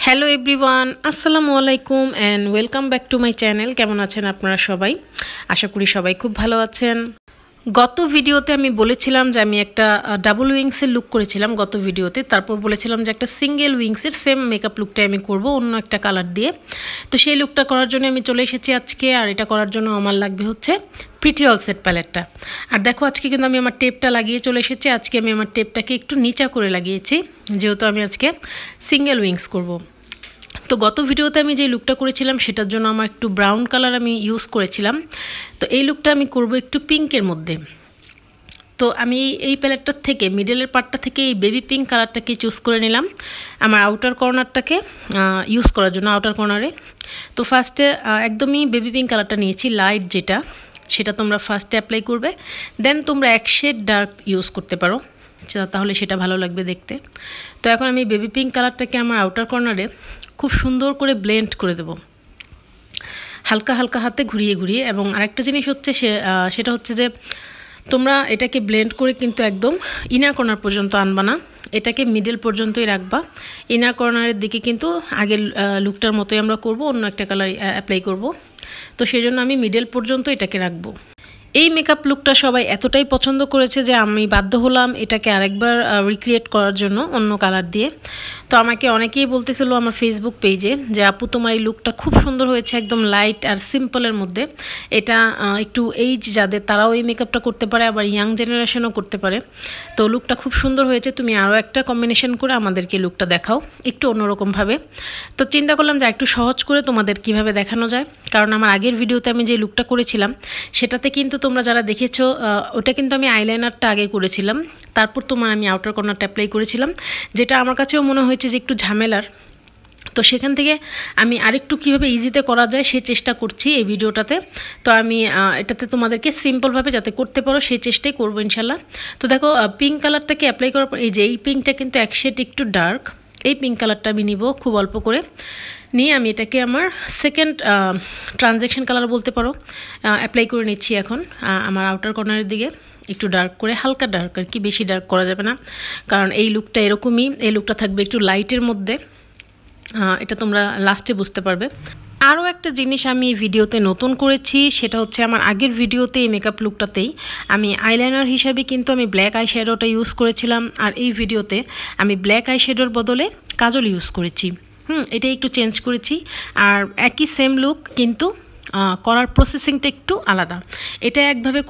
Hello everyone, আসসালামু আলাইকুম and welcome back to my channel. কেমন আছেন আপনারা সবাই? আশা করি সবাই খুব ভালো আছেন। গত ভিডিওতে আমি বলেছিলাম যে আমি একটা ডাবল উইংসের লুক করেছিলাম গত ভিডিওতে। তারপর বলেছিলাম যে একটা সিঙ্গেল উইংসের সেম মেকআপ লুকটাই আমি করব অন্য একটা কালার দিয়ে। তো সেই লুকটা করার জন্য আমি চলে এসেছি আজকে। আর এটা করার জন্য আমার লাগবে হচ্ছে প্রিটি অল সেট প্যালেটটা। আর দেখো আজকে কিন্তু আমি আমার টেপটা লাগিয়ে চলে এসেছি। আজকে আমি আমার টেপটাকে একটু নিচা করে লাগিয়েছি, যেহেতু আমি আজকে সিঙ্গেল উইংস করব। তো গত ভিডিওতে আমি যে লুকটা করেছিলাম সেটার জন্য আমার একটু ব্রাউন কালার আমি ইউজ করেছিলাম। তো এই লুকটা আমি করব একটু পিঙ্কের মধ্যে। তো আমি এই প্যালেটটার থেকে মিডলের পার্টটা থেকে এই বেবি পিঙ্ক কালারটাকে চুজ করে নিলাম আমার আউটার কর্নারটাকে ইউজ করার জন্য, আউটার কর্নারে। তো ফার্স্টে একদমই বেবি পিঙ্ক কালারটা নিয়েছি, লাইট যেটা, সেটা তোমরা ফার্স্টে অ্যাপ্লাই করবে। দেন তোমরা এক শেড ডার্ক ইউজ করতে পারো, তাহলে সেটা ভালো লাগবে দেখতে। তো এখন আমি বেবি পিঙ্ক কালারটাকে আমার আউটার কর্নারে খুব সুন্দর করে ব্লেন্ড করে দেব, হালকা হালকা হাতে ঘুরিয়ে ঘুরিয়ে। এবং আরেকটা জিনিস হচ্ছে সেটা হচ্ছে যে তোমরা এটাকে ব্লেন্ড করে কিন্তু একদম ইনার কর্নার পর্যন্ত আনবা না, এটাকে মিডল পর্যন্তই রাখবা। ইনার কর্নারের দিকে কিন্তু আগের লুকটার মতোই আমরা করব, অন্য একটা কালার অ্যাপ্লাই করব। তো সেই জন্য আমি মিডল পর্যন্ত এটাকে রাখবো। এই মেকআপ লুকটা সবাই এতটাই পছন্দ করেছে যে আমি বাধ্য হলাম এটাকে আরেকবার রিক্রিয়েট করার জন্য অন্য কালার দিয়ে। তো আমাকে অনেকেই বলতেছিল আমার ফেসবুক পেজে যে আপু তোমার এই লুকটা খুব সুন্দর হয়েছে, একদম লাইট আর সিম্পলের মধ্যে। এটা একটু এইজ যাদের তারাও এই মেকআপটা করতে পারে, আবার ইয়াং জেনারেশনও করতে পারে। তো লুকটা খুব সুন্দর হয়েছে, তুমি আরও একটা কম্বিনেশন করে আমাদেরকে লুকটা দেখাও একটু অন্যরকমভাবে। তো চিন্তা করলাম যে একটু সহজ করে তোমাদের কিভাবে দেখানো যায়, কারণ আমার আগের ভিডিওতে আমি যে লুকটা করেছিলাম সেটাতে কিন্তু তোমরা যারা দেখেছো ওটা কিন্তু আমি আইলাইনারটা আগে করেছিলাম, তারপর তোমার আমি আউটার কর্নারটা অ্যাপ্লাই করেছিলাম, যেটা আমার কাছেও মনে হয়েছে যে একটু ঝামেলার। তো সেখান থেকে আমি আরেকটু কীভাবে ইজিতে করা যায় সেই চেষ্টা করছি এই ভিডিওটাতে। তো আমি এটাতে তোমাদেরকে সিম্পলভাবে যাতে করতে পারো সেই চেষ্টাই করবো ইনশাল্লাহ। তো দেখো পিঙ্ক কালারটাকে অ্যাপ্লাই করার পর এই যে এই পিঙ্কটা কিন্তু এক শেড একটু ডার্ক, এই পিঙ্ক কালারটা আমি নিব খুব অল্প করে নিয়ে আমি এটাকে আমার সেকেন্ড ট্রানজ্যাকশন কালার বলতে পারো অ্যাপ্লাই করে নিচ্ছি এখন আমার আউটার কর্নারের দিকে একটু ডার্ক করে, হালকা ডার্ক আর কি, বেশি ডার্ক করা যাবে না, কারণ এই লুকটা এরকমই, এই লুকটা থাকবে একটু লাইটের মধ্যে। এটা তোমরা লাস্টে বুঝতে পারবে। আরও একটা জিনিস আমি এই ভিডিওতে নতুন করেছি, সেটা হচ্ছে আমার আগের ভিডিওতে এই মেকআপ লুকটাতেই আমি আইলাইনার হিসাবে কিন্তু আমি ব্ল্যাক আই শ্যাডোটা ইউজ করেছিলাম, আর এই ভিডিওতে আমি ব্ল্যাক আই শ্যাডোর বদলে কাজল ইউজ করেছি। এটাই একটু চেঞ্জ করেছি, আর একই সেম লুক কিন্তু করার প্রসেসিংটা একটু আলাদা। এটা একভাবে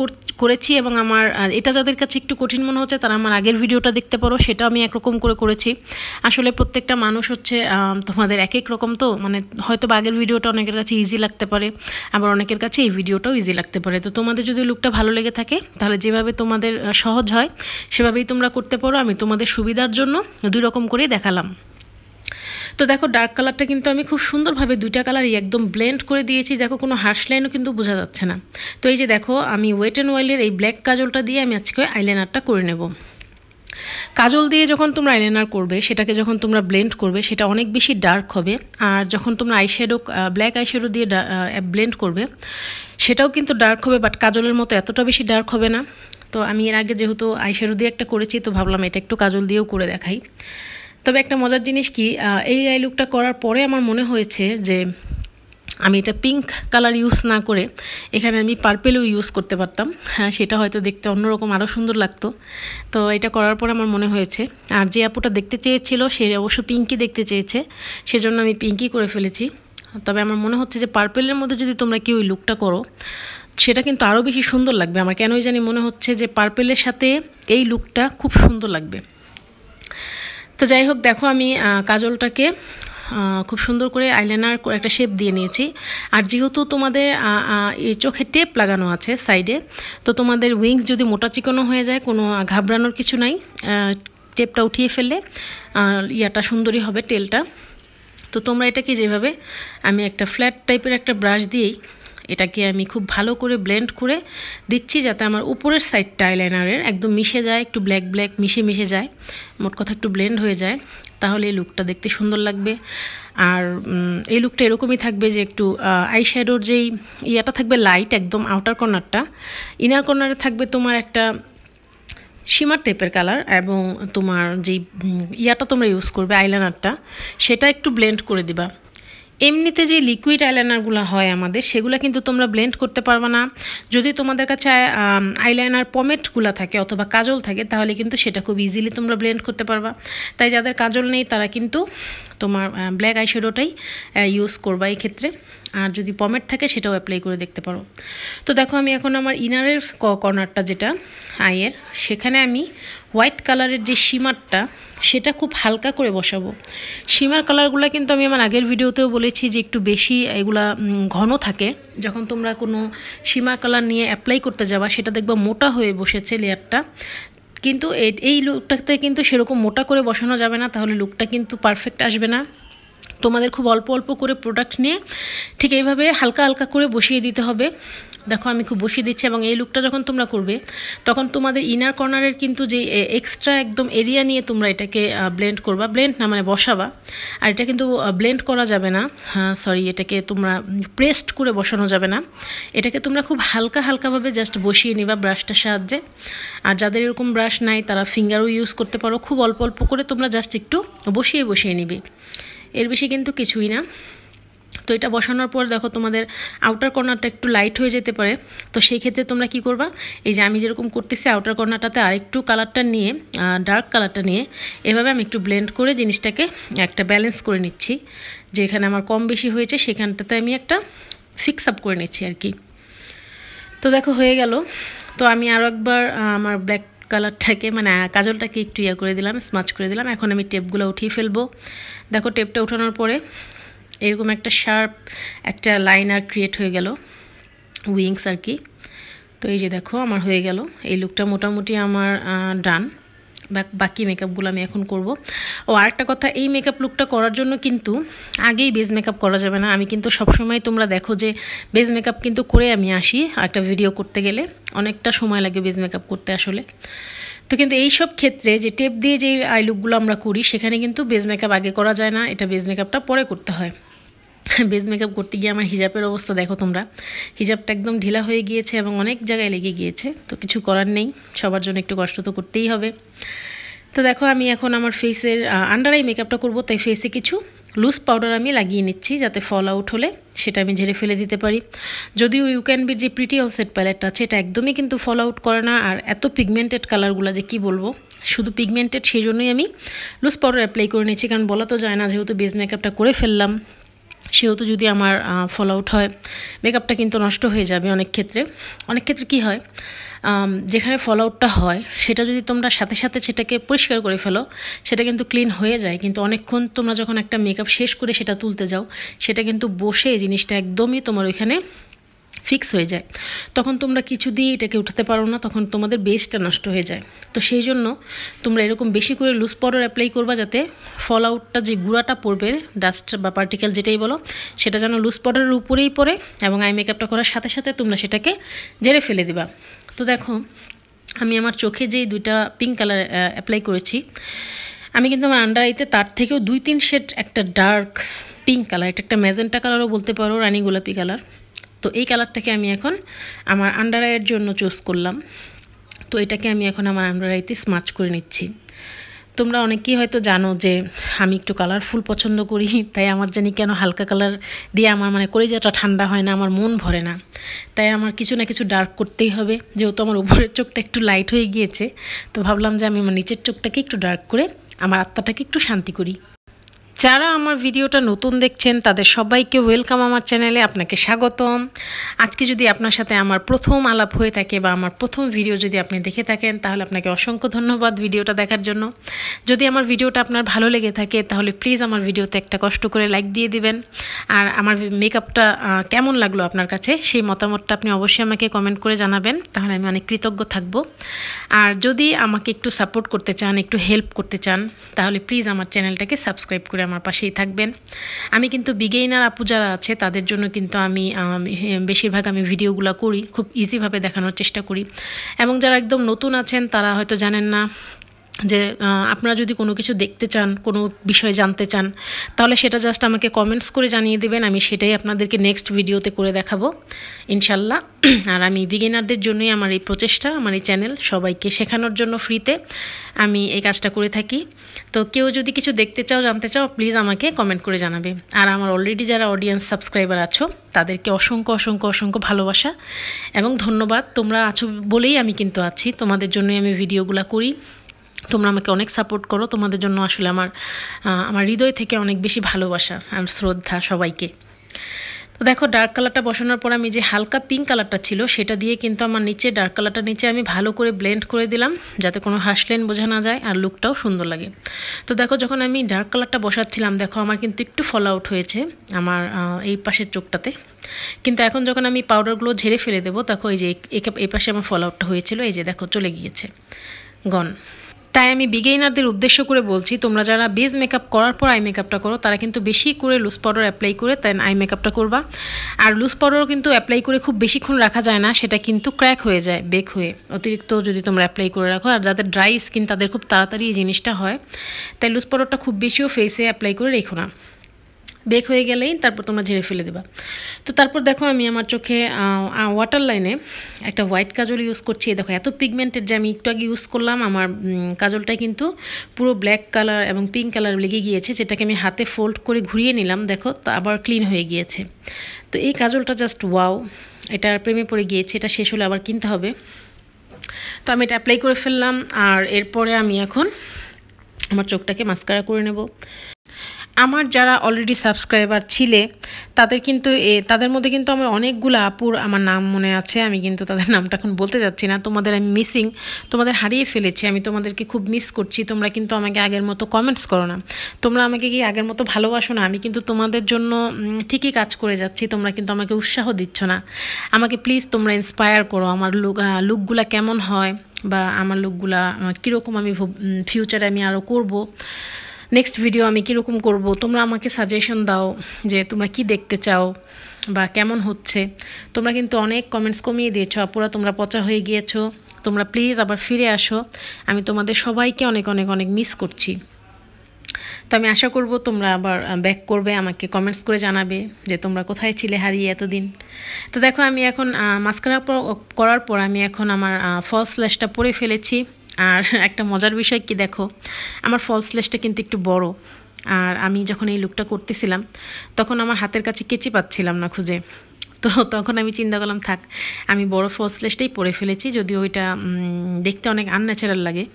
করেছি এবং আমার এটা যাদের কাছে একটু কঠিন মনে হচ্ছে তারা আমার আগের ভিডিওটা দেখতে পারো, সেটা আমি একরকম করে করেছি। আসলে প্রত্যেকটা মানুষ হচ্ছে তোমাদের এক এক রকম, তো মানে হয়তো বা আগের ভিডিওটা অনেকের কাছে ইজি লাগতে পারে, আবার অনেকের কাছে এই ভিডিওটাও ইজি লাগতে পারে। তো তোমাদের যদি লুকটা ভালো লেগে থাকে তাহলে যেভাবে তোমাদের সহজ হয় সেভাবেই তোমরা করতে পারো। আমি তোমাদের সুবিধার জন্য দুই রকম করেই দেখালাম। তো দেখো ডার্ক কালারটা কিন্তু আমি খুব সুন্দরভাবে দুইটা কালারই একদম ব্লেন্ড করে দিয়েছি, দেখো কোনো হার্শ লাইনও কিন্তু বোঝা যাচ্ছে না। তো এই যে দেখো আমি ওয়েট অ্যান্ড ওয়াইল্ডের এই ব্ল্যাক কাজলটা দিয়ে আমি আজকে আইলাইনারটা করে নেব। কাজল দিয়ে যখন তোমরা আইলাইনার করবে, সেটাকে যখন তোমরা ব্লেন্ড করবে সেটা অনেক বেশি ডার্ক হবে, আর যখন তোমরা আইশ্যাডো ব্ল্যাক আইশ্যাডো দিয়ে ব্লেন্ড করবে সেটাও কিন্তু ডার্ক হবে, বাট কাজলের মতো এতটা বেশি ডার্ক হবে না। তো আমি এর আগে যেহেতু আইশ্যাডো দিয়ে একটা করেছি, তো ভাবলাম এটা একটু কাজল দিয়েও করে দেখাই। তবে একটা মজার জিনিস কি, এই আই লুকটা করার পরে আমার মনে হয়েছে যে আমি এটা পিঙ্ক কালার ইউজ না করে এখানে আমি পার্পেলও ইউজ করতে পারতাম, হ্যাঁ সেটা হয়তো দেখতে অন্যরকম আরও সুন্দর লাগতো। তো এটা করার পর আমার মনে হয়েছে, আর যে আপুটা দেখতে চেয়েছিল সে অবশ্য পিঙ্কই দেখতে চেয়েছে, সেজন্য আমি পিঙ্কই করে ফেলেছি। তবে আমার মনে হচ্ছে যে পার্পেলের মধ্যে যদি তোমরা কেউ ওই লুকটা করো সেটা কিন্তু আরও বেশি সুন্দর লাগবে। আমার কেনই জানি মনে হচ্ছে যে পার্পেলের সাথে এই লুকটা খুব সুন্দর লাগবে। তো যাই হোক, দেখো আমি কাজলটাকে খুব সুন্দর করে আইলাইনার একটা শেপ দিয়ে নিয়েছি। আর যেহেতু তোমাদের এই চোখে টেপ লাগানো আছে সাইডে, তো তোমাদের উইংস যদি মোটা চিকনো হয়ে যায় কোনো ঘাবড়ানোর কিছু নাই, টেপটা উঠিয়ে ফেললে ইয়াটা সুন্দরই হবে টেলটা। তো তোমরা এটাকে যেভাবে আমি একটা ফ্ল্যাট টাইপের একটা ব্রাশ দিয়েই এটাকে আমি খুব ভালো করে ব্লেন্ড করে দিচ্ছি, যাতে আমার উপরের সাইডটা আইলাইনারের একদম মিশে যায়, একটু ব্ল্যাক ব্ল্যাক মিশে যায়, মোট কথা একটু ব্লেন্ড হয়ে যায়, তাহলে এই লুকটা দেখতে সুন্দর লাগবে। আর এই লুকটা এরকমই থাকবে যে একটু আই শ্যাডোর যেই ইয়াটা থাকবে লাইট একদম আউটার কর্নারটা, ইনার কর্নারে থাকবে তোমার একটা শিমার টাইপের কালার এবং তোমার যেই ইয়াটা তোমরা ইউজ করবে আইলাইনারটা সেটা একটু ব্লেন্ড করে দিবা। এমনিতে যে লিকুইড আইলাইনারগুলো হয় আমাদের সেগুলো কিন্তু তোমরা ব্লেন্ড করতে পারবে না। যদি তোমাদের কাছে আইলাইনার পমেটগুলো থাকে অথবা কাজল থাকে তাহলে কিন্তু সেটা খুব ইজিলি তোমরা ব্লেন্ড করতে পারবা। তাই যাদের কাজল নেই তারা কিন্তু তোমার ব্ল্যাক আইশ্যাডোটাই ইউজ করবা এই ক্ষেত্রে। আর যদি পমেট থাকে সেটাও অ্যাপ্লাই করে দেখতে পারো। তো দেখো আমি এখন আমার ইনারের কর্নারটা যেটা আইয়ের সেখানে আমি হোয়াইট কালারের যে শিমারটা সেটা খুব হালকা করে বসাবো। শিমার কালারগুলো কিন্তু আমি আমার আগের ভিডিওতেও বলেছি যে একটু বেশি এগুলা ঘন থাকে। যখন তোমরা কোনো শিমার কালার নিয়ে অ্যাপ্লাই করতে যাবা সেটা দেখবা মোটা হয়ে বসেছে লেয়ারটা, কিন্তু এই লুকটাতে কিন্তু সেরকম মোটা করে বসানো যাবে না, তাহলে লুকটা কিন্তু পারফেক্ট আসবে না। তোমাদের খুব অল্প অল্প করে প্রোডাক্ট নিয়ে ঠিক এইভাবে হালকা হালকা করে বসিয়ে দিতে হবে। দেখো আমি খুব বসিয়ে দিচ্ছি এবং এই লুকটা যখন তোমরা করবে তখন তোমাদের ইনার কর্নারের কিন্তু যে এক্সট্রা একদম এরিয়া নিয়ে তোমরা এটাকে ব্লেন্ড করবা, ব্লেন্ড না মানে বসাবা। আর এটা কিন্তু ব্লেন্ড করা যাবে না, সরি এটাকে তোমরা প্রেসড করে বসানো যাবে না। এটাকে তোমরা খুব হালকা হালকাভাবে জাস্ট বসিয়ে নিবা ব্রাশটার সাহায্যে। আর যাদের এরকম ব্রাশ নাই তারা ফিঙ্গারও ইউজ করতে পারো। খুব অল্প অল্প করে তোমরা জাস্ট একটু বসিয়ে নিবে, এর বেশি কিন্তু কিছুই না। তো এটা বসানোর পর দেখো তোমাদের আউটার কর্নারটা একটু লাইট হয়ে যেতে পারে। তো সেই ক্ষেত্রে তোমরা কি করবা, এই যে আমি যেরকম করতেছি আউটার কর্নারটাতে আরেকটু কালারটা নিয়ে ডার্ক কালারটা নিয়ে এভাবে আমি একটু ব্লেন্ড করে জিনিসটাকে একটা ব্যালেন্স করে নিচ্ছি। যেখানে আমার কম বেশি হয়েছে সেখানটাতে আমি একটা ফিক্স আপ করে নিচ্ছি আর কি। তো দেখো হয়ে গেল। তো আমি আরও একবার আমার ব্ল্যাক কালারটাকে মানে কাজলটাকে একটু ইয়া করে দিলাম, স্মাচ করে দিলাম। এখন আমি টেপগুলো উঠিয়ে ফেলবো। দেখো টেপটা উঠানোর পরে এরকম একটা শার্প একটা লাইনার ক্রিয়েট হয়ে গেল, উইংস আর কি। তো এই যে দেখো আমার হয়ে গেল, এই লুকটা মোটামুটি আমার ডান। বাকি মেকআপগুলো আমি এখন করব। ও আরেকটা কথা, এই মেকআপ লুকটা করার জন্য কিন্তু আগেই বেজ মেকআপ করা যাবে না। আমি কিন্তু সবসময় তোমরা দেখো যে বেজ মেকআপ কিন্তু করে আমি আসি, একটা ভিডিও করতে গেলে অনেকটা সময় লাগে বেজ মেকআপ করতে আসলে। তো কিন্তু এই সব ক্ষেত্রে যে টেপ দিয়ে যে আই লুকগুলো আমরা করি সেখানে কিন্তু বেজ মেকআপ আগে করা যায় না, এটা বেজ মেকআপটা পরে করতে হয়। বেজ মেকআপ করতে গিয়ে আমার হিজাবের অবস্থা দেখো তোমরা, হিজাবটা একদম ঢিলা হয়ে গিয়েছে এবং অনেক জায়গায় লেগে গিয়েছে। তো কিছু করার নেই, সবার জন্য একটু কষ্ট তো করতেই হবে। তো দেখো আমি এখন আমার ফেসের আন্ডার আই মেকআপটা করবো, তাই ফেসে কিছু লুজ পাউডার আমি লাগিয়ে নিচ্ছি যাতে ফল আউট হলে সেটা আমি ঝেড়ে ফেলে দিতে পারি। যদিও ইউ ক্যান বির যে প্রিটি অল সেট প্যালেটটা আছে এটা একদমই কিন্তু ফল আউট করে না। আর এত পিগমেন্টেড কালারগুলো যে কি বলবো, শুধু পিগমেন্টেড, সেই জন্যই আমি লুজ পাউডার অ্যাপ্লাই করে নিচ্ছি। কারণ বলা তো যায় না, যেহেতু বেজ মেকআপটা করে ফেললাম সেহেতু যদি আমার ফল আউট হয় মেকআপটা কিন্তু নষ্ট হয়ে যাবে। অনেক ক্ষেত্রে কি হয়, যেখানে ফল আউটটা হয় সেটা যদি তোমরা সাথে সাথে সেটাকে পরিষ্কার করে ফেলো সেটা কিন্তু ক্লিন হয়ে যায়, কিন্তু অনেকক্ষণ তোমরা যখন একটা মেকআপ শেষ করে সেটা তুলতে যাও সেটা কিন্তু বসে জিনিসটা একদমই তোমার ওইখানে ফিক্স হয়ে যায়। তখন তোমরা কিছু দিয়ে এটাকে উঠাতে পারো না, তখন তোমাদের বেসটা নষ্ট হয়ে যায়। তো সেই জন্য তোমরা এরকম বেশি করে লুজ পাউডার অ্যাপ্লাই করবা যাতে ফল আউটটা যে গুঁড়াটা পড়বে, ডাস্ট বা পার্টিকেল যেটাই বলো, সেটা যেন লুজ পাউডারের উপরেই পড়ে এবং আই মেকআপটা করার সাথে সাথে তোমরা সেটাকে ঝেড়ে ফেলে দিবা। তো দেখো আমি আমার চোখে যেই দুইটা পিঙ্ক কালার অ্যাপ্লাই করেছি, আমি কিন্তু আমার আন্ডার আইতে তার থেকেও 2-3 শেড একটা ডার্ক পিঙ্ক কালার, এটা একটা ম্যাজেন্টা কালারও বলতে পারো, রানী গোলাপি কালার। তো এই কালারটাকে আমি এখন আমার আন্ডার আইয়ের জন্য চুজ করলাম। তো এটাকে আমি এখন আমার আন্ডার আইতে স্মাচ করে নিচ্ছি। তোমরা অনেকেই হয়তো জানো যে আমি একটু কালারফুল পছন্দ করি, তাই আমার জানি কেন হালকা কালার দিয়ে আমার মানে কলিজাটা ঠান্ডা হয় না, আমার মন ভরে না। তাই আমার কিছু না কিছু ডার্ক করতেই হবে। যেহেতু আমার উপরের চোখটা একটু লাইট হয়ে গিয়েছে, তো ভাবলাম যে আমি আমার নিচের চোখটাকে একটু ডার্ক করে আমার আত্মাটাকে একটু শান্তি করি। যারা আমার ভিডিওটা নতুন দেখছেন তাদের সবাইকে ওয়েলকাম আমার চ্যানেলে, আপনাকে স্বাগতম। আজকে যদি আপনার সাথে আমার প্রথম আলাপ হয়ে থাকে বা আমার প্রথম ভিডিও যদি আপনি দেখে থাকেন তাহলে আপনাকে অসংখ্য ধন্যবাদ ভিডিওটা দেখার জন্য। যদি আমার ভিডিওটা আপনার ভালো লেগে থাকে তাহলে প্লিজ আমার ভিডিওতে একটা কষ্ট করে লাইক দিয়ে দিবেন। আর আমার মেকআপটা কেমন লাগলো আপনার কাছে সেই মতামতটা আপনি অবশ্যই আমাকে কমেন্ট করে জানাবেন, তাহলে আমি অনেক কৃতজ্ঞ থাকব। আর যদি আমাকে একটু সাপোর্ট করতে চান, একটু হেল্প করতে চান, তাহলে প্লিজ আমার চ্যানেলটাকে সাবস্ক্রাইব করে আমার পাশেই থাকবেন। আমি কিন্তু বিগেইনার আপু যারা আছে তাদের জন্য কিন্তু আমি বেশিরভাগ আমি ভিডিওগুলো করি, খুব ইজিভাবে দেখানোর চেষ্টা করি। এবং যারা একদম নতুন আছেন তারা হয়তো জানেন না যে আপনারা যদি কোনো কিছু দেখতে চান, কোনো বিষয় জানতে চান, তাহলে সেটা জাস্ট আমাকে কমেন্টস করে জানিয়ে দেবেন, আমি সেটাই আপনাদেরকে নেক্সট ভিডিওতে করে দেখাবো ইনশাল্লাহ। আর আমি বিগিনারদের জন্যই আমার এই প্রচেষ্টা, আমার এই চ্যানেল, সবাইকে শেখানোর জন্য ফ্রিতে আমি এই কাজটা করে থাকি। তো কেউ যদি কিছু দেখতে চাও, জানতে চাও, প্লিজ আমাকে কমেন্ট করে জানাবে। আর আমার অলরেডি যারা অডিয়েন্স সাবস্ক্রাইবার আছো তাদেরকে অসংখ্য অসংখ্য অসংখ্য ভালোবাসা এবং ধন্যবাদ। তোমরা আছো বলেই আমি কিন্তু আছি, তোমাদের জন্যই আমি ভিডিওগুলো করি। তোমরা আমাকে অনেক সাপোর্ট করো, তোমাদের জন্য আসলে আমার হৃদয় থেকে অনেক বেশি ভালোবাসা আর শ্রদ্ধা সবাইকে। তো দেখো ডার্ক কালারটা বসানোর পর আমি যে হালকা পিঙ্ক কালারটা ছিল সেটা দিয়ে কিন্তু আমার নিচে ডার্ক কালারটা নিচে আমি ভালো করে ব্লেন্ড করে দিলাম, যাতে কোনো হাসলেন বোঝা না যায় আর লুকটাও সুন্দর লাগে। তো দেখো যখন আমি ডার্ক কালারটা বসাচ্ছিলাম, দেখো আমার কিন্তু একটু ফল আউট হয়েছে আমার এই পাশের চোখটাতে, কিন্তু এখন যখন আমি পাউডারগুলো ঝেড়ে ফেলে দেবো, দেখো এই যে এই পাশে আমার ফল আউটটা হয়েছিল, এই যে দেখো চলে গিয়েছে, গন। তাই আমি বিগিনারদের উদ্দেশ্য করে বলছি, তোমরা যারা বেস মেকআপ করার পর আই মেকআপটা করো তারা কিন্তু বেশি করে লুজ পাউডার অ্যাপ্লাই করে দেন আই মেকআপটা করবা। আর লুজ পাউডারও কিন্তু অ্যাপ্লাই করে খুব বেশিক্ষণ রাখা যায় না, সেটা কিন্তু ক্র্যাক হয়ে যায় বেক হয়ে, অতিরিক্ত যদি তোমরা অ্যাপ্লাই করে রাখো। আর যাদের ড্রাই স্কিন তাদের খুব তাড়াতাড়ি এই জিনিসটা হয়, তাই লুজ পাউডারটা খুব বেশিও ফেসে অ্যাপ্লাই করে রেখো না, বেক হয়ে গেলেই তারপর তোমরা ঝেড়ে ফেলে দেবা। তো তারপর দেখো আমি আমার চোখে ওয়াটার লাইনে একটা হোয়াইট কাজল ইউজ করছি। দেখো এত পিগমেন্টেড যে আমি একটু আগে ইউজ করলাম, আমার কাজলটাই কিন্তু পুরো ব্ল্যাক কালার এবং পিঙ্ক কালার লেগে গিয়েছে, যেটাকে আমি হাতে ফোল্ড করে ঘুরিয়ে নিলাম, দেখো তো আবার ক্লিন হয়ে গিয়েছে। তো এই কাজলটা জাস্ট ওয়াও, এটার প্রেমে পড়ে গিয়েছে, এটা শেষ হলে আবার কিনতে হবে। তো আমি এটা অ্যাপ্লাই করে ফেললাম, আর এরপরে আমি এখন আমার চোখটাকে মাস্কারা করে নেব। আমার যারা অলরেডি সাবস্ক্রাইবার ছিলে তাদের কিন্তু তাদের মধ্যে কিন্তু আমার অনেকগুলো আপুর আমার নাম মনে আছে, আমি কিন্তু তাদের নামটা এখন বলতে যাচ্ছি না, তোমাদের আমি মিসিং, তোমাদের হারিয়ে ফেলেছি, আমি তোমাদেরকে খুব মিস করছি। তোমরা কিন্তু আমাকে আগের মতো কমেন্টস করো না, তোমরা আমাকে কি আগের মতো ভালোবাসো না? আমি কিন্তু তোমাদের জন্য ঠিকই কাজ করে যাচ্ছি, তোমরা কিন্তু আমাকে উৎসাহ দিচ্ছ না। আমাকে প্লিজ তোমরা ইন্সপায়ার করো, আমার লুকগুলা কেমন হয় বা আমার লুকগুলা কীরকম আমি ফিউচারে আমি আরও করব, নেক্সট ভিডিও আমি কীরকম করব, তোমরা আমাকে সাজেশন দাও যে তোমরা কি দেখতে চাও বা কেমন হচ্ছে। তোমরা কিন্তু অনেক কমেন্টস কমিয়ে দিয়েছো, আপুরা তোমরা পচা হয়ে গিয়েছো, তোমরা প্লিজ আবার ফিরে আসো, আমি তোমাদের সবাইকে অনেক অনেক অনেক মিস করছি। তো আমি আশা করব তোমরা আবার ব্যাক করবে, আমাকে কমেন্টস করে জানাবে যে তোমরা কোথায় ছিলে হারিয়ে এতদিন। তো দেখো আমি এখন মাস্কারা করার পর আমি এখন আমার ফলস ল্যাশটা পরে ফেলেছি। আর একটা মজার বিষয় কি দেখো, আমার ফলস ল্যাশটা কিন্তু একটু বড়, আর আমি যখন এই লুকটা করতেছিলাম তখন আমার হাতের কাছে কেচি পাচ্ছিলাম না খুঁজে, তো তখন আমি চিন্তা করলাম থাক আমি বড় ফলস ল্যাশটাই পরে ফেলেছি, যদিও ওইটা দেখতে অনেক আনন্যাচারাল লাগে।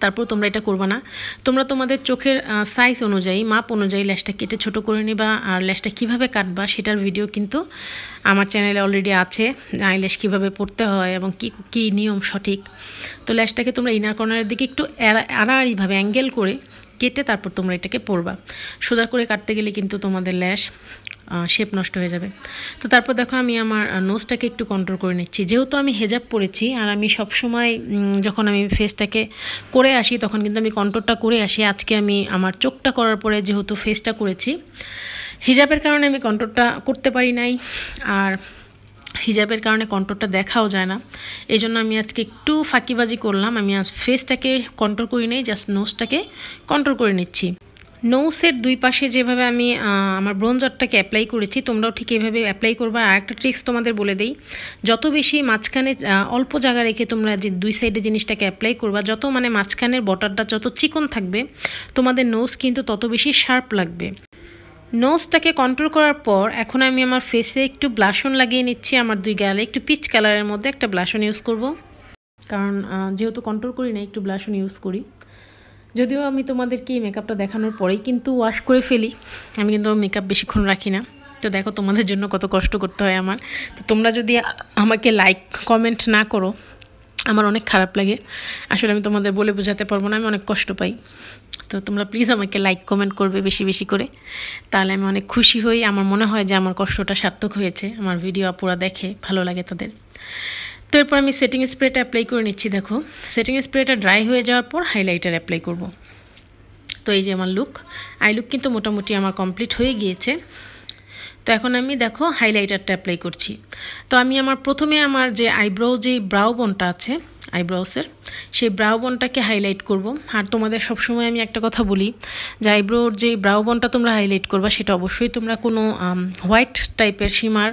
তারপর তোমরা এটা করবা না, তোমরা তোমাদের চোখের সাইজ অনুযায়ী, মাপ অনুযায়ী ল্যাশটা কেটে ছোট করে নিবা। আর ল্যাশটা কীভাবে কাটবা সেটার ভিডিও কিন্তু আমার চ্যানেলে অলরেডি আছে, আইল্যাশ কীভাবে পড়তে হয় এবং কী নিয়ম সঠিক। তো ল্যাশটাকে তোমরা ইনার কর্নারের দিকে একটু আড়াআড়িভাবে অ্যাঙ্গেল করে কেটে তারপর তোমরা এটাকে পরবা। সোজা করে কাটতে গেলে কিন্তু তোমাদের ল্যাশ শেপ নষ্ট হয়ে যাবে। তো তারপর দেখো আমি আমার নোজটাকে একটু কন্ট্রোল করে নিচ্ছি, যেহেতু আমি হেজাব পরেছি আর আমি সবসময় যখন আমি ফেসটাকে করে আসি তখন কিন্তু আমি কন্ট্রোলটা করে আসি। আজকে আমি আমার চোখটা করার পরে যেহেতু ফেসটা করেছি, হিজাবের কারণে আমি কন্ট্রোলটা করতে পারি নাই, আর হিজাবের কারণে কন্ট্রোলটা দেখাও যায় না, এই জন্য আমি আজকে একটু ফাঁকিবাজি করলাম, আমি ফেসটাকে কন্ট্রোল করি নাই, জাস্ট নোজটাকে কন্ট্রোল করে নিচ্ছি। নোসের দুই পাশে যেভাবে আমি আমার ব্রোঞ্জারটাকে অ্যাপ্লাই করেছি তোমরাও ঠিক এইভাবে অ্যাপ্লাই করবা। আর একটা ট্রিক্স তোমাদের বলে দেই, যত বেশি মাঝখানে অল্প জায়গা রেখে তোমরা যে দুই সাইডে জিনিসটাকে অ্যাপ্লাই করবা, যত মানে মাঝখানের বর্ডারটা যত চিকন থাকবে তোমাদের নোজ কিন্তু তত বেশি শার্প লাগবে। নোজটাকে কন্ট্রোল করার পর এখন আমি আমার ফেসে একটু ব্লাশন লাগিয়ে নিচ্ছি, আমার দুই গালে একটু পিচ কালারের মধ্যে একটা ব্লাশন ইউজ করব, কারণ যেহেতু কন্ট্রোল করি না একটু ব্লাশন ইউজ করি। যদিও আমি তোমাদেরকে এই মেকআপটা দেখানোর পরেই কিন্তু ওয়াশ করে ফেলি, আমি কিন্তু মেকআপ বেশিক্ষণ রাখি না। তো দেখো তোমাদের জন্য কত কষ্ট করতে হয় আমার। তো তোমরা যদি আমাকে লাইক কমেন্ট না করো আমার অনেক খারাপ লাগে, আসলে আমি তোমাদের বলে বোঝাতে পারবো না, আমি অনেক কষ্ট পাই। তো তোমরা প্লিজ আমাকে লাইক কমেন্ট করবে বেশি বেশি করে, তাহলে আমি অনেক খুশি হই, আমার মনে হয় যে আমার কষ্টটা সার্থক হয়েছে, আমার ভিডিও আপুরা দেখে ভালো লাগে তাদের। তো এরপর আমি সেটিং স্প্রেটা অ্যাপ্লাই করে নিচ্ছি। দেখো সেটিং স্প্রেটা ড্রাই হয়ে যাওয়ার পর হাইলাইটার অ্যাপ্লাই করব। তো এই যে আমার আই লুক কিন্তু মোটামুটি আমার কমপ্লিট হয়ে গিয়েছে। তো এখন আমি দেখো হাইলাইটারটা অ্যাপ্লাই করছি। তো আমি প্রথমে আমার যে আইব্রো যে ব্রাউ বোনটা আছে আইব্রোসের, সেই ব্রাউ বনটাকে হাইলাইট করব। আর তোমাদের সবসময় আমি একটা কথা বলি যে আইব্রোর যে ব্রাউ বনটা তোমরা হাইলাইট করবা সেটা অবশ্যই তোমরা কোনো হোয়াইট টাইপের শিমার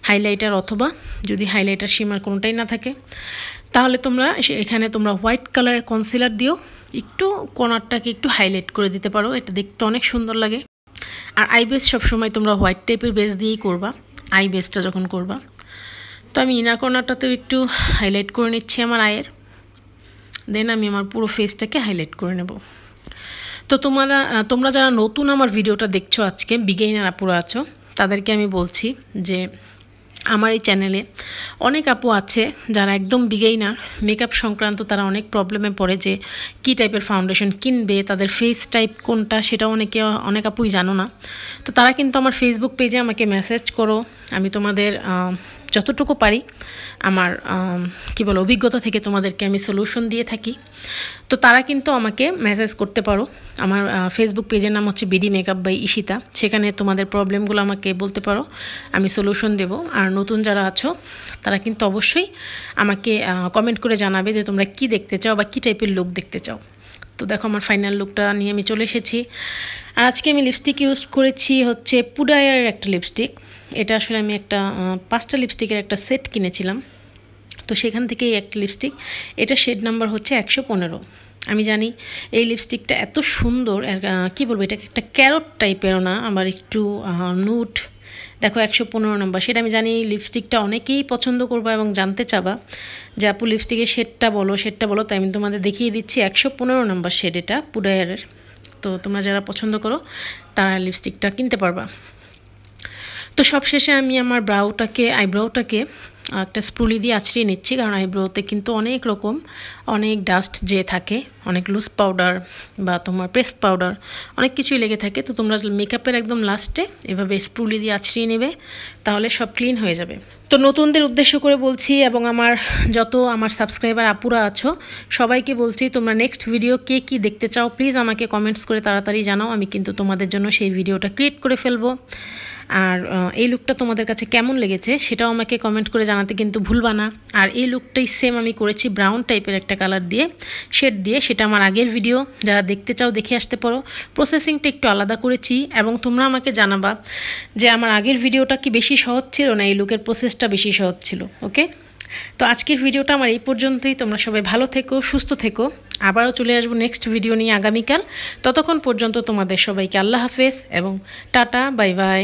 হাইলাইটার, অথবা যদি হাইলাইটার শিমার কোনোটাই না থাকে তাহলে তোমরা এখানে তোমরা হোয়াইট কালারের কনসিলার দিও, একটু কর্নারটাকে একটু হাইলাইট করে দিতে পারো, এটা দেখতে অনেক সুন্দর লাগে। আর আই বেস সবসময় তোমরা হোয়াইট টাইপের বেস দিয়েই করবা আই বেসটা যখন করবা। তো আমি ইনার কর্নারটাতেও একটু হাইলাইট করে নিচ্ছি আমার আয়ের, দেন আমি আমার পুরো ফেসটাকে হাইলাইট করে নেব। তো তোমরা যারা নতুন আমার ভিডিওটা দেখছো আজকে, বিগিনার আপুরা আছো, তাদেরকে আমি বলছি যে আমার এই চ্যানেলে অনেক আপু আছে যারা একদম বিগিনার মেকআপ সংক্রান্ত, তারা অনেক প্রবলেমে পড়ে যে কী টাইপের ফাউন্ডেশন কিনবে, তাদের ফেস টাইপ কোনটা সেটা অনেক আপুই জানো না। তো তারা কিন্তু আমার ফেসবুক পেজে আমাকে মেসেজ করো, আমি তোমাদের যতটুকু পারি আমার অভিজ্ঞতা থেকে তোমাদেরকে আমি সলিউশন দিয়ে থাকি। তো তারা কিন্তু আমাকে মেসেজ করতে পারো, আমার ফেসবুক পেজের নাম হচ্ছে বিডি মেকআপ বাই ঈশিতা, সেখানে তোমাদের প্রবলেমগুলো আমাকে বলতে পারো, আমি সলিউশন দেব। আর নতুন যারা আছো তারা কিন্তু অবশ্যই আমাকে কমেন্ট করে জানাবে যে তোমরা কি দেখতে চাও বা কী টাইপের লুক দেখতে চাও। তো দেখো আমার ফাইনাল লুকটা নিয়ে আমি চলে এসেছি। আর আজকে আমি লিপস্টিক ইউজ করেছি হচ্ছে পুডায়ারের একটা লিপস্টিক। এটা আসলে আমি একটা 5টা লিপস্টিকের একটা সেট কিনেছিলাম, তো সেখান থেকেই একটা লিপস্টিক, এটা শেড নাম্বার হচ্ছে 115। আমি জানি এই লিপস্টিকটা এত সুন্দর, কী বলবো, এটা একটা ক্যারট টাইপেরও না, আবার একটু নুট। দেখো 115 নাম্বার, সেটা আমি জানি লিপস্টিকটা অনেকেই পছন্দ করবা এবং জানতে চাবা যে আপু লিপস্টিকের শেডটা বলো, তাই আমি তোমাদের দেখিয়ে দিচ্ছি 115 নাম্বার শেড, এটা পুডায়ারের। তো তোমরা যারা পছন্দ করো তারা লিপস্টিকটা কিনতে পারবা। তো সবশেষে আমি আমার আইব্রাউটাকে একটা স্প্রুলি দিয়ে আছড়িয়ে নিচ্ছি, কারণ আইব্রোতে কিন্তু অনেক ডাস্ট যে থাকে, অনেক লুজ পাউডার বা তোমার পেস্ট পাউডার অনেক কিছুই লেগে থাকে। তো তোমরা মেকআপের একদম লাস্টে এভাবে স্প্রুলি দিয়ে আছড়িয়ে নেবে, তাহলে সব ক্লিন হয়ে যাবে। তো নতুনদের উদ্দেশ্য করে বলছি এবং আমার সাবস্ক্রাইবার আপুরা আছো সবাইকে বলছি, তোমরা নেক্সট ভিডিও কে কী দেখতে চাও প্লিজ আমাকে কমেন্টস করে তাড়াতাড়ি জানাও, আমি কিন্তু তোমাদের জন্য সেই ভিডিওটা ক্রিয়েট করে ফেলবো। আর এই লুকটা তোমাদের কাছে কেমন লেগেছে সেটাও আমাকে কমেন্ট করে জানাতে কিন্তু ভুলবা না। আর এই লুকটাই সেম আমি করেছি ব্রাউন টাইপের একটা কালার দিয়ে, শেড দিয়ে, সেটা আমার আগের ভিডিও, যারা দেখতে চাও দেখে আসতে পারো। প্রসেসিংটা একটু আলাদা করেছি এবং তোমরা আমাকে জানাবা যে আমার আগের ভিডিওটা কি বেশি সহজ ছিল না এই লুকের প্রসেসটা বেশি সহজ ছিল। ওকে, তো আজকের ভিডিওটা আমার এই পর্যন্তই। তোমরা সবাই ভালো থেকো, সুস্থ থেকো, আবারও চলে আসবো নেক্সট ভিডিও নিয়ে আগামীকাল। ততক্ষণ পর্যন্ত তোমাদের সবাইকে আল্লাহ হাফেজ এবং টাটা, বাই বাই।